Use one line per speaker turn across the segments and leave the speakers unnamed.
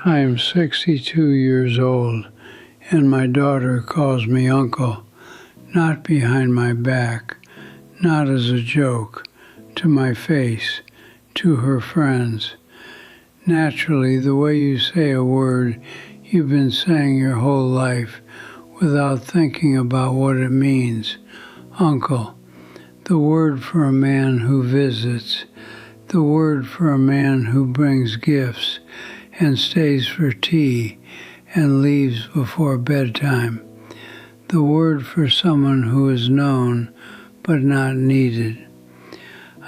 I am 62 years old, and my daughter calls me uncle, not behind my back, not as a joke, to my face, to her friends. Naturally, the way you say a word you've been saying your whole life without thinking about what it means. Uncle, the word for a man who visits, the word for a man who brings gifts and stays for tea and leaves before bedtime, the word for someone who is known but not needed.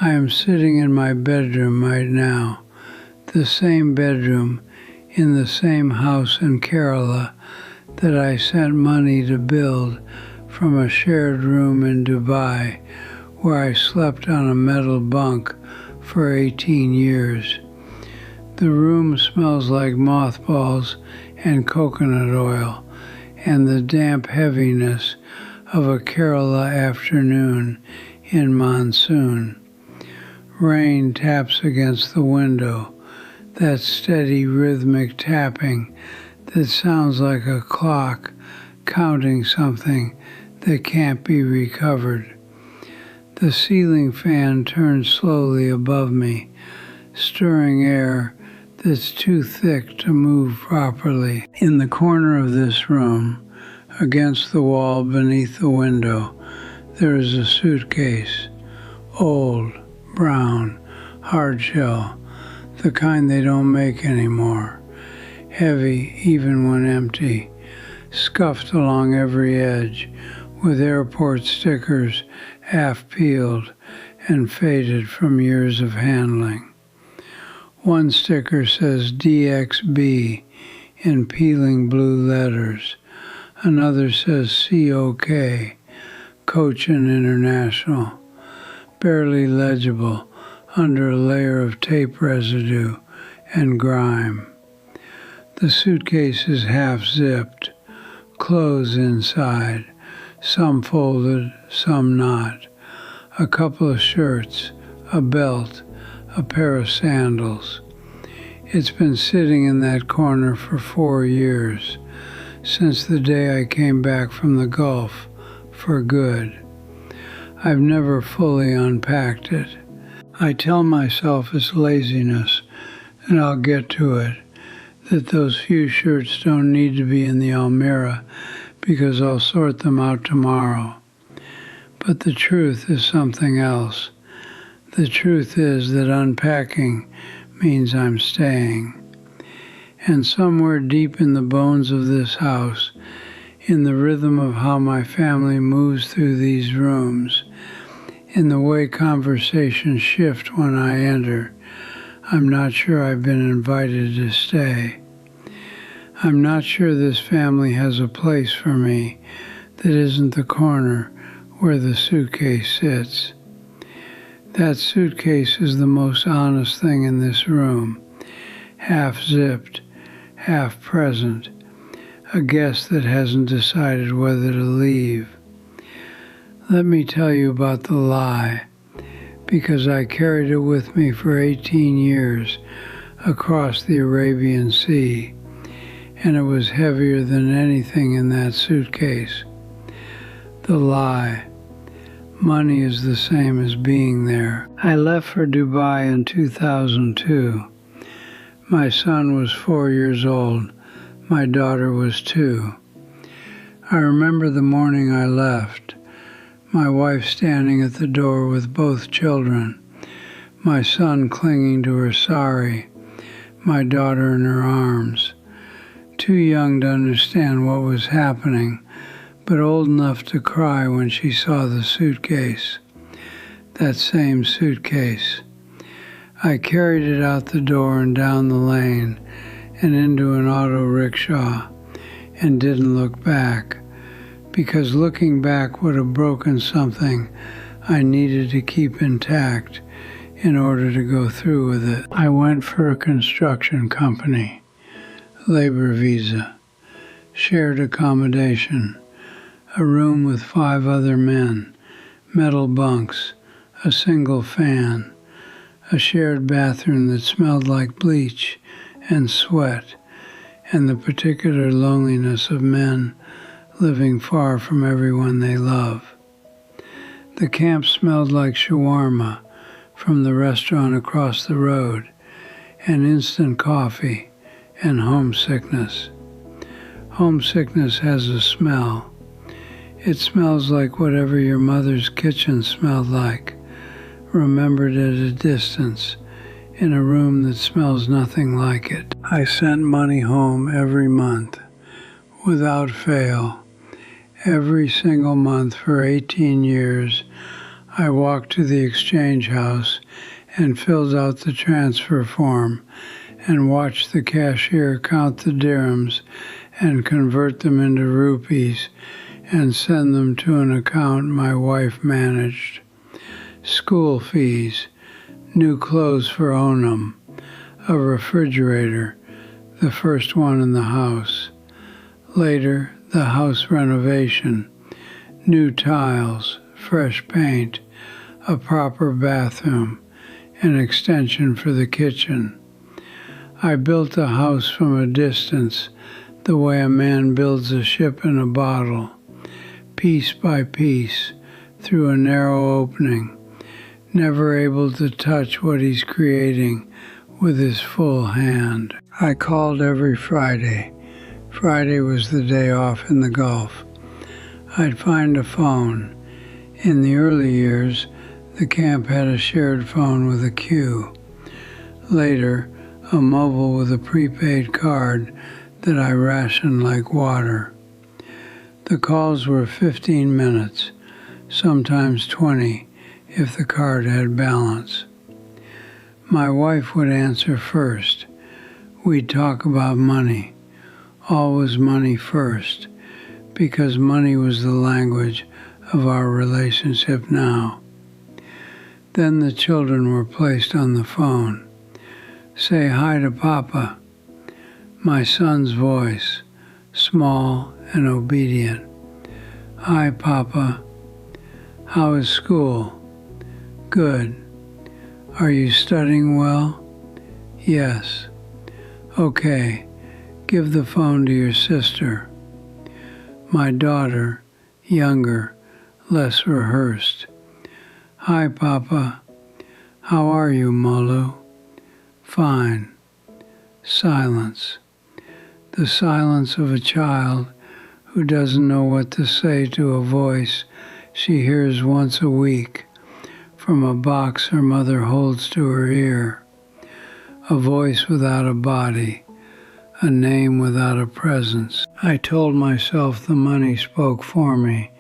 I am sitting in my bedroom right now, the same bedroom in the same house in Kerala that I sent money to build from a shared room in Dubai where I slept on a metal bunk for 18 years. The room smells like mothballs and coconut oil and the damp heaviness of a Kerala afternoon in monsoon. Rain taps against the window, that steady rhythmic tapping that sounds like a clock counting something that can't be recovered. The ceiling fan turns slowly above me, stirring air that's too thick to move properly. In the corner of this room, against the wall beneath the window, there is a suitcase, old, brown, hard shell, the kind they don't make anymore, heavy even when empty, scuffed along every edge with airport stickers half peeled and faded from years of handling. One sticker says DXB in peeling blue letters. Another says COK, Cochin International, barely legible under a layer of tape residue and grime. The suitcase is half zipped, clothes inside, some folded, some not, a couple of shirts, a belt, a pair of sandals. It's been sitting in that corner for 4 years, since the day I came back from the Gulf for good. I've never fully unpacked it. I tell myself it's laziness, and I'll get to it, that those few shirts don't need to be in the Almirah because I'll sort them out tomorrow. But the truth is something else. The truth is that unpacking means I'm staying. And somewhere deep in the bones of this house, in the rhythm of how my family moves through these rooms, in the way conversations shift when I enter, I'm not sure I've been invited to stay. I'm not sure this family has a place for me that isn't the corner where the suitcase sits. That suitcase is the most honest thing in this room, half zipped, half present, a guest that hasn't decided whether to leave. Let me tell you about the lie, because I carried it with me for 18 years across the Arabian Sea, and it was heavier than anything in that suitcase. The lie. Money is the same as being there. I left for Dubai in 2002. My son was 4 years old. My daughter was 2. I remember the morning I left, my wife standing at the door with both children, my son clinging to her sari, my daughter in her arms, too young to understand what was happening, but old enough to cry when she saw the suitcase, that same suitcase. I carried it out the door and down the lane and into an auto rickshaw and didn't look back, because looking back would have broken something I needed to keep intact in order to go through with it. I went for a construction company, labor visa, shared accommodation, a room with 5 other men, metal bunks, a single fan, a shared bathroom that smelled like bleach and sweat, and the particular loneliness of men living far from everyone they love. The camp smelled like shawarma from the restaurant across the road, and instant coffee, and homesickness. Homesickness has a smell. It smells like whatever your mother's kitchen smelled like, remembered at a distance, in a room that smells nothing like it. I sent money home every month, without fail. Every single month for 18 years, I walked to the exchange house and filled out the transfer form and watched the cashier count the dirhams and convert them into rupees and send them to an account my wife managed. School fees, new clothes for Onam, a refrigerator, the first one in the house. Later, the house renovation, new tiles, fresh paint, a proper bathroom, an extension for the kitchen. I built the house from a distance, the way a man builds a ship in a bottle, piece by piece, through a narrow opening, never able to touch what he's creating with his full hand. I called every Friday. Friday was the day off in the Gulf. I'd find a phone. In the early years, the camp had a shared phone with a queue. Later, a mobile with a prepaid card that I rationed like water. The calls were 15 minutes, sometimes 20, if the card had balance. My wife would answer first. We'd talk about money. Always money first, because money was the language of our relationship now. Then the children were placed on the phone. Say hi to Papa. My son's voice, small and obedient. Hi, Papa. How is school? Good. Are you studying well? Yes. Okay. Give the phone to your sister. My daughter, younger, less rehearsed. Hi, Papa. How are you, Molu? Fine. Silence. The silence of a child who doesn't know what to say to a voice she hears once a week from a box her mother holds to her ear. A voice without a body. A name without a presence. I told myself the money spoke for me,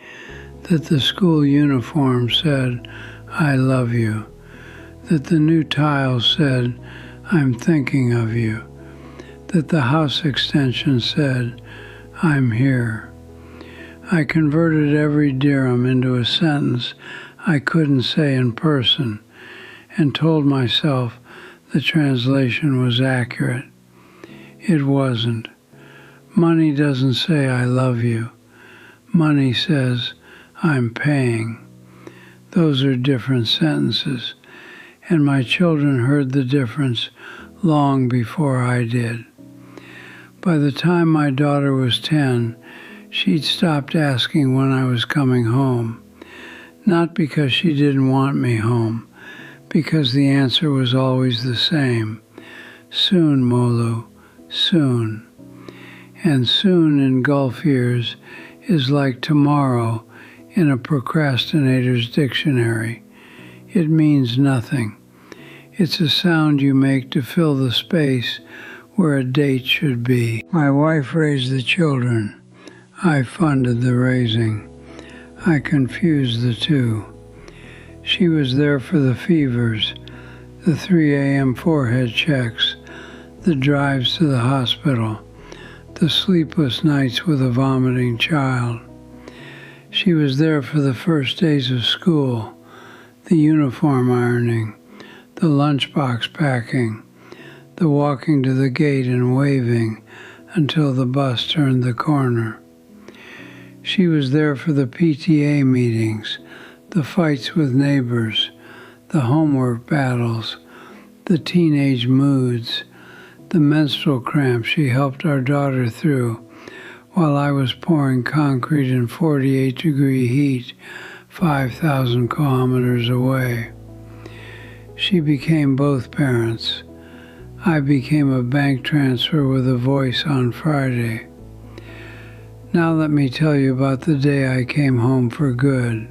that the school uniform said, I love you, that the new tiles said, I'm thinking of you, that the house extension said, I'm here. I converted every dirham into a sentence I couldn't say in person and told myself the translation was accurate. It wasn't. Money doesn't say I love you. Money says I'm paying. Those are different sentences, and my children heard the difference long before I did. By the time my daughter was 10, she'd stopped asking when I was coming home, not because she didn't want me home, because the answer was always the same. Soon, Molu. Soon. And soon in Gulf years is like tomorrow in a procrastinator's dictionary. It means nothing. It's a sound you make to fill the space where a date should be. My wife raised the children. I funded the raising. I confused the two. She was there for the fevers, the 3 a.m. forehead checks, the drives to the hospital, the sleepless nights with a vomiting child. She was there for the first days of school, the uniform ironing, the lunchbox packing, the walking to the gate and waving until the bus turned the corner. She was there for the PTA meetings, the fights with neighbors, the homework battles, the teenage moods, the menstrual cramp she helped our daughter through while I was pouring concrete in 48-degree heat 5,000 kilometers away. She became both parents. I became a bank transfer with a voice on Friday. Now let me tell you about the day I came home for good.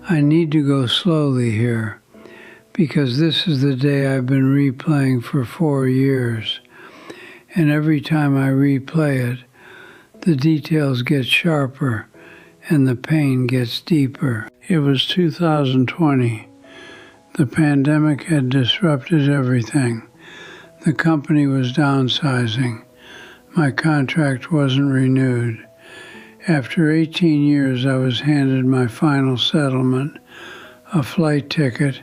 I need to go slowly here, because this is the day I've been replaying for 4 years, and every time I replay it, the details get sharper and the pain gets deeper. It was 2020. The pandemic had disrupted everything. The company was downsizing. My contract wasn't renewed. After 18 years, I was handed my final settlement, a flight ticket,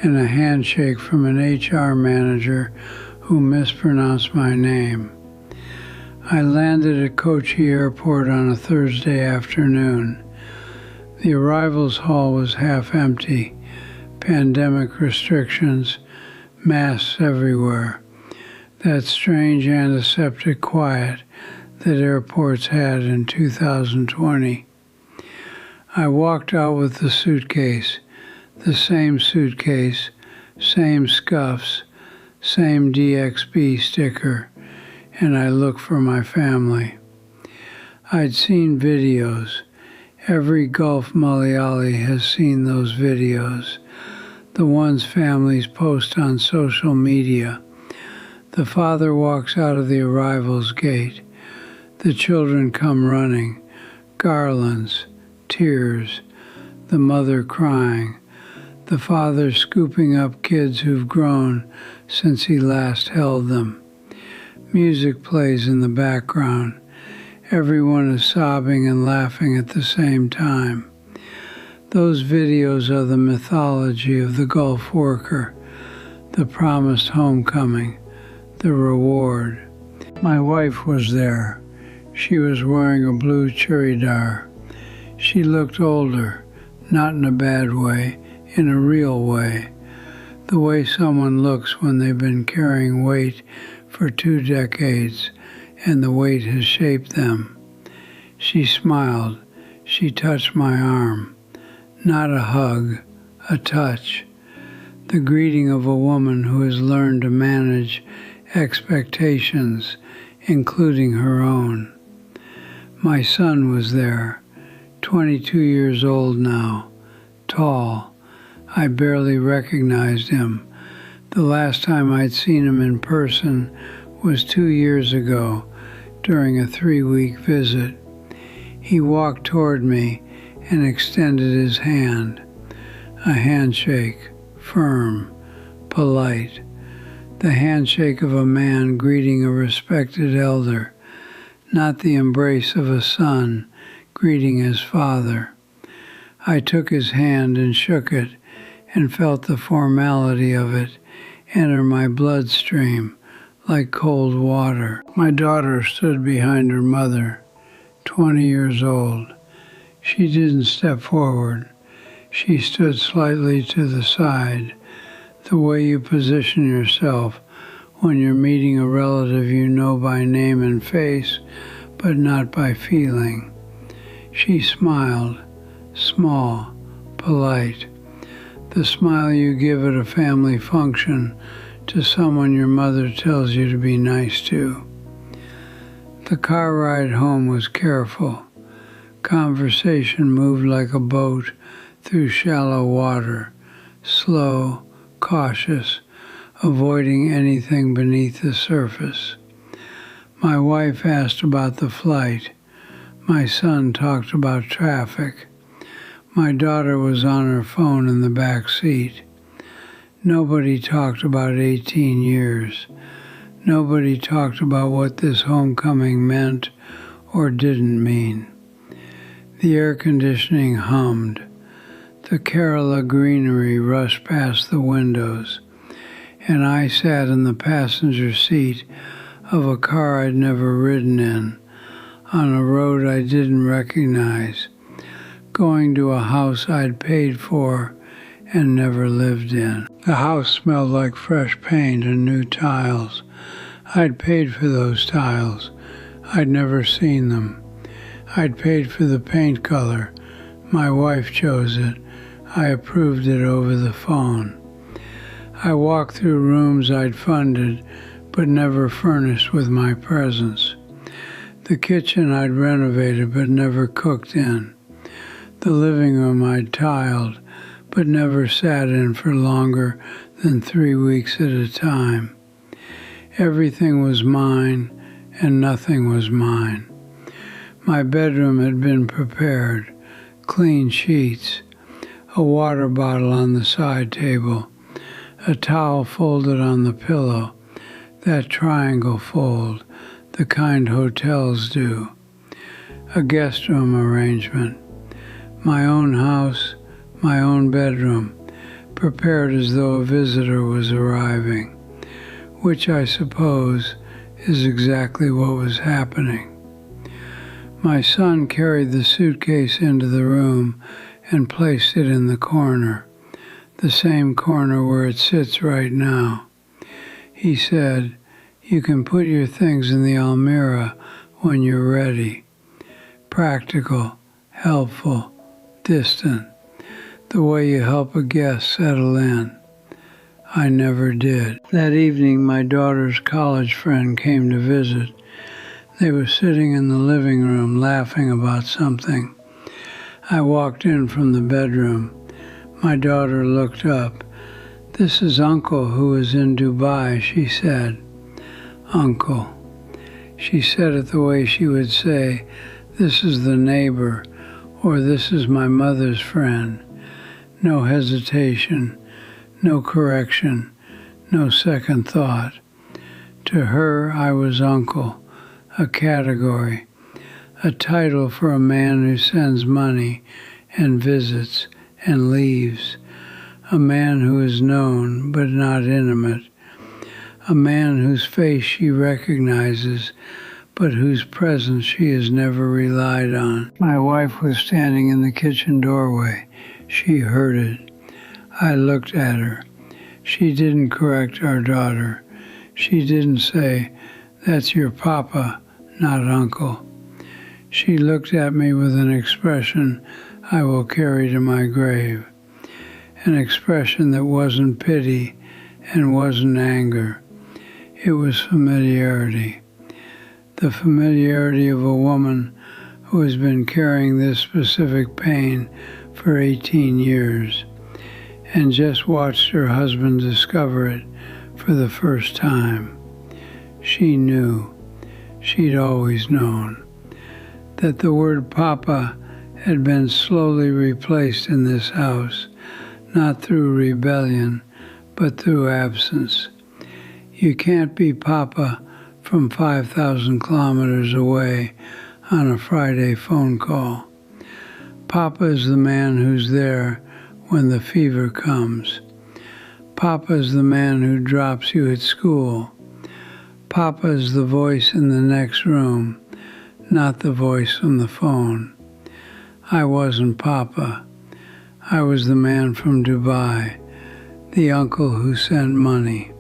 and a handshake from an HR manager who mispronounced my name. I landed at Kochi Airport on a Thursday afternoon. The arrivals hall was half empty, pandemic restrictions, masks everywhere. That strange antiseptic quiet that airports had in 2020. I walked out with the suitcase, same scuffs, same DXB sticker, and I looked for my family. I'd seen videos. Every Gulf Malayali has seen those videos, the ones families post on social media. The father walks out of the arrivals gate. The children come running, garlands, tears, the mother crying, the father scooping up kids who've grown since he last held them. Music plays in the background. Everyone is sobbing and laughing at the same time. Those videos are the mythology of the Gulf worker, the promised homecoming, the reward. My wife was there. She was wearing a blue churidar. She looked older, not in a bad way, in a real way. The way someone looks when they've been carrying weight for 2 decades and the weight has shaped them. She smiled. She touched my arm. Not a hug, a touch. The greeting of a woman who has learned to manage expectations, including her own. My son was there, 22 years old now, tall. I barely recognized him. The last time I'd seen him in person was 2 years ago during a 3-week visit. He walked toward me and extended his hand. A handshake, firm, polite. The handshake of a man greeting a respected elder, not the embrace of a son greeting his father. I took his hand and shook it and felt the formality of it enter my bloodstream like cold water. My daughter stood behind her mother, 20 years old. She didn't step forward. She stood slightly to the side, the way you position yourself when you're meeting a relative you know by name and face, but not by feeling. She smiled, small, polite. The smile you give at a family function to someone your mother tells you to be nice to. The car ride home was careful. Conversation moved like a boat through shallow water, slow, cautious, avoiding anything beneath the surface. My wife asked about the flight. My son talked about traffic. My daughter was on her phone in the back seat. Nobody talked about 18 years. Nobody talked about what this homecoming meant or didn't mean. The air conditioning hummed. The Kerala greenery rushed past the windows, and I sat in the passenger seat of a car I'd never ridden in, on a road I didn't recognize, going to a house I'd paid for and never lived in. The house smelled like fresh paint and new tiles, I'd paid for those tiles. I'd never seen them. I'd paid for the paint color. My wife chose it. I approved it over the phone. I walked through rooms I'd funded, but never furnished with my presence. The kitchen I'd renovated, but never cooked in. The living room I'd tiled, but never sat in for longer than 3 weeks at a time. Everything was mine, and nothing was mine. My bedroom had been prepared, clean sheets, a water bottle on the side table, a towel folded on the pillow, that triangle fold, the kind hotels do, a guest room arrangement, my own house, my own bedroom, prepared as though a visitor was arriving, which I suppose is exactly what was happening. My son carried the suitcase into the room and placed it in the corner, the same corner where it sits right now. He said, "You can put your things in the almirah when you're ready." Practical, helpful, distant, the way you help a guest settle in. I never did. That evening, my daughter's college friend came to visit. They were sitting in the living room laughing about something. I walked in from the bedroom. My daughter looked up. "This is Uncle who is in Dubai," she said. Uncle. She said it the way she would say, "This is the neighbor," or "This is my mother's friend." No hesitation, no correction, no second thought. To her, I was uncle, a category, a title for a man who sends money and visits and leaves, a man who is known but not intimate, a man whose face she recognizes but whose presence she has never relied on. My wife was standing in the kitchen doorway. She heard it. I looked at her. She didn't correct our daughter. She didn't say, "That's your papa, not uncle." She looked at me with an expression I will carry to my grave, an expression that wasn't pity and wasn't anger. It was familiarity, the familiarity of a woman who has been carrying this specific pain for 18 years and just watched her husband discover it for the first time. She knew, she'd always known, that the word Papa had been slowly replaced in this house, not through rebellion, but through absence. You can't be Papa from 5,000 kilometers away on a Friday phone call. Papa is the man who's there when the fever comes. Papa is the man who drops you at school. Papa is the voice in the next room, not the voice on the phone. I wasn't Papa. I was the man from Dubai, the uncle who sent money.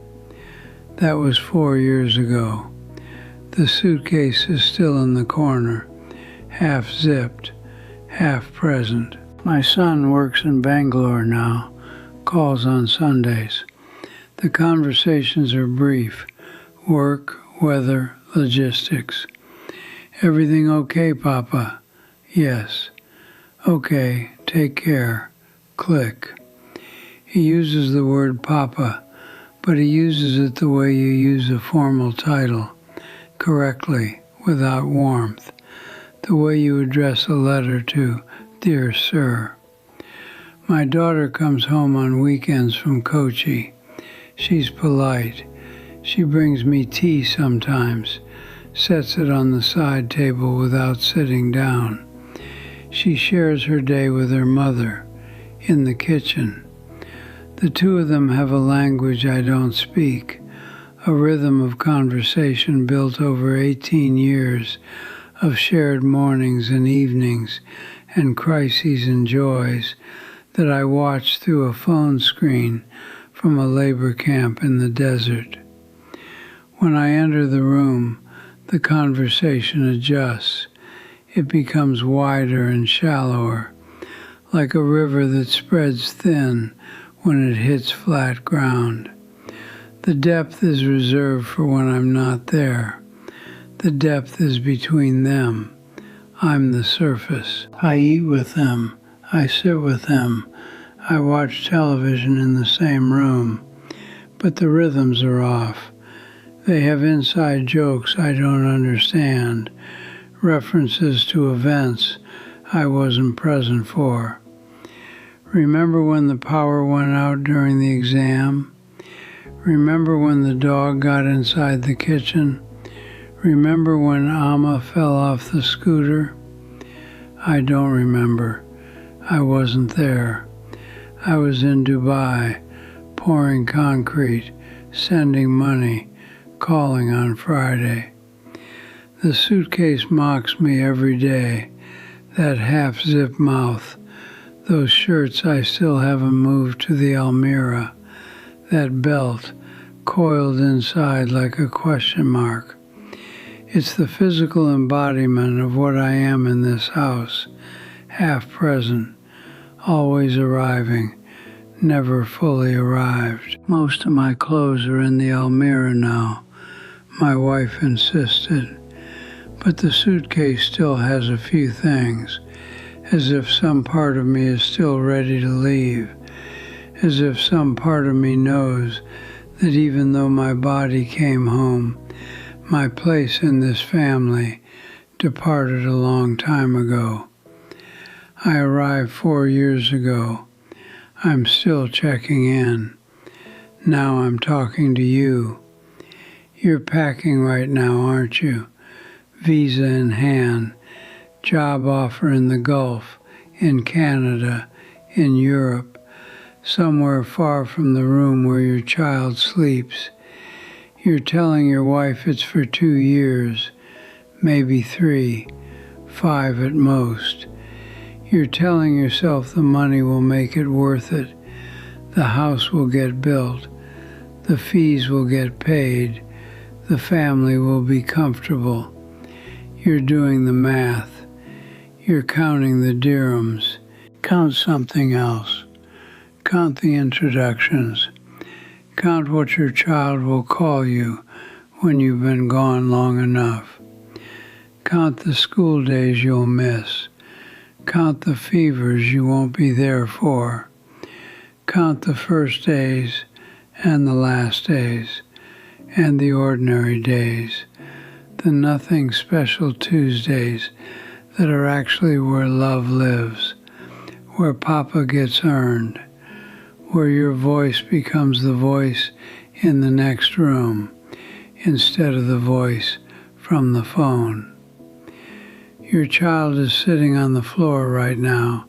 That was 4 years ago. The suitcase is still in the corner, half zipped, half present. My son works in Bangalore now, calls on Sundays. The conversations are brief, work, weather, logistics. "Everything okay, Papa?" "Yes." "Okay, take care." Click. He uses the word Papa, but he uses it the way you use a formal title, correctly, without warmth, the way you address a letter to "Dear Sir." My daughter comes home on weekends from Kochi. She's polite. She brings me tea sometimes, sets it on the side table without sitting down. She shares her day with her mother, in the kitchen. The two of them have a language I don't speak, a rhythm of conversation built over 18 years of shared mornings and evenings and crises and joys that I watch through a phone screen from a labor camp in the desert. When I enter the room, the conversation adjusts. It becomes wider and shallower, like a river that spreads thin when it hits flat ground. The depth is reserved for when I'm not there. The depth is between them. I'm the surface. I eat with them. I sit with them. I watch television in the same room. But the rhythms are off. They have inside jokes I don't understand, references to events I wasn't present for. Remember when the power went out during the exam? Remember when the dog got inside the kitchen? Remember when Amma fell off the scooter? I don't remember. I wasn't there. I was in Dubai, pouring concrete, sending money, calling on Friday. The suitcase mocks me every day, that half-zip mouth, those shirts I still haven't moved to the Almira, that belt coiled inside like a question mark. It's the physical embodiment of what I am in this house, half present, always arriving, never fully arrived. Most of my clothes are in the Almira now, my wife insisted, but the suitcase still has a few things, as if some part of me is still ready to leave, as if some part of me knows that even though my body came home, my place in this family departed a long time ago. I arrived 4 years ago. I'm still checking in. Now I'm talking to you. You're packing right now, aren't you? Visa in hand, job offer in the Gulf, in Canada, in Europe, somewhere far from the room where your child sleeps. You're telling your wife it's for 2 years, maybe 3, 5 at most. You're telling yourself the money will make it worth it. The house will get built. The fees will get paid. The family will be comfortable. You're doing the math. You're counting the dirhams. Count something else. Count the introductions. Count what your child will call you when you've been gone long enough. Count the school days you'll miss. Count the fevers you won't be there for. Count the first days and the last days and the ordinary days, the nothing special Tuesdays that are actually where love lives, where Papa gets earned, where your voice becomes the voice in the next room instead of the voice from the phone. Your child is sitting on the floor right now,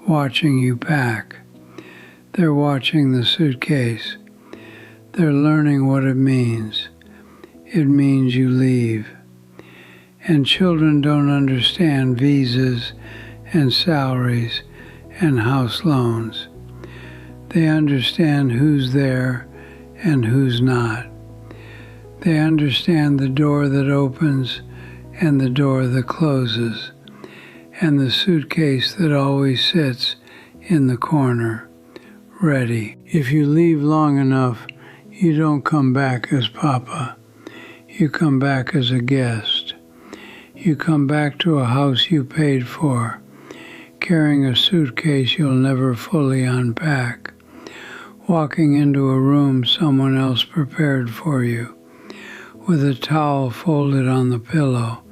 watching you pack. They're watching the suitcase. They're learning what it means. It means you leave. And children don't understand visas and salaries and house loans. They understand who's there and who's not. They understand the door that opens and the door that closes, and the suitcase that always sits in the corner, ready. If you leave long enough, you don't come back as Papa. You come back as a guest. You come back to a house you paid for, carrying a suitcase you'll never fully unpack, walking into a room someone else prepared for you, with a towel folded on the pillow,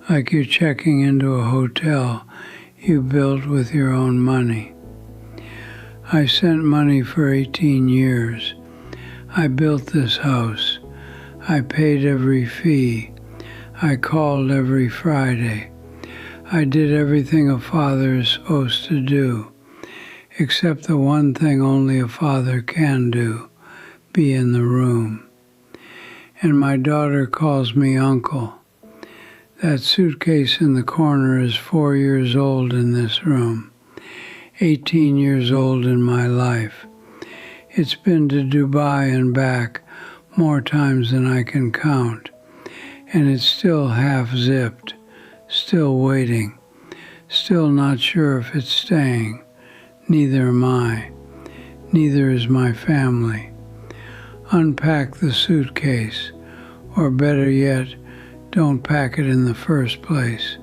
like you're checking into a hotel you built with your own money. I sent money for 18 years. I built this house. I paid every fee. I called every Friday. I did everything a father is supposed to do, except the one thing only a father can do, be in the room. And my daughter calls me uncle. That suitcase in the corner is 4 years old in this room, 18 years old in my life. It's been to Dubai and back more times than I can count, and it's still half zipped, still waiting, still not sure if it's staying. Neither am I. Neither is my family. Unpack the suitcase, or better yet, don't pack it in the first place.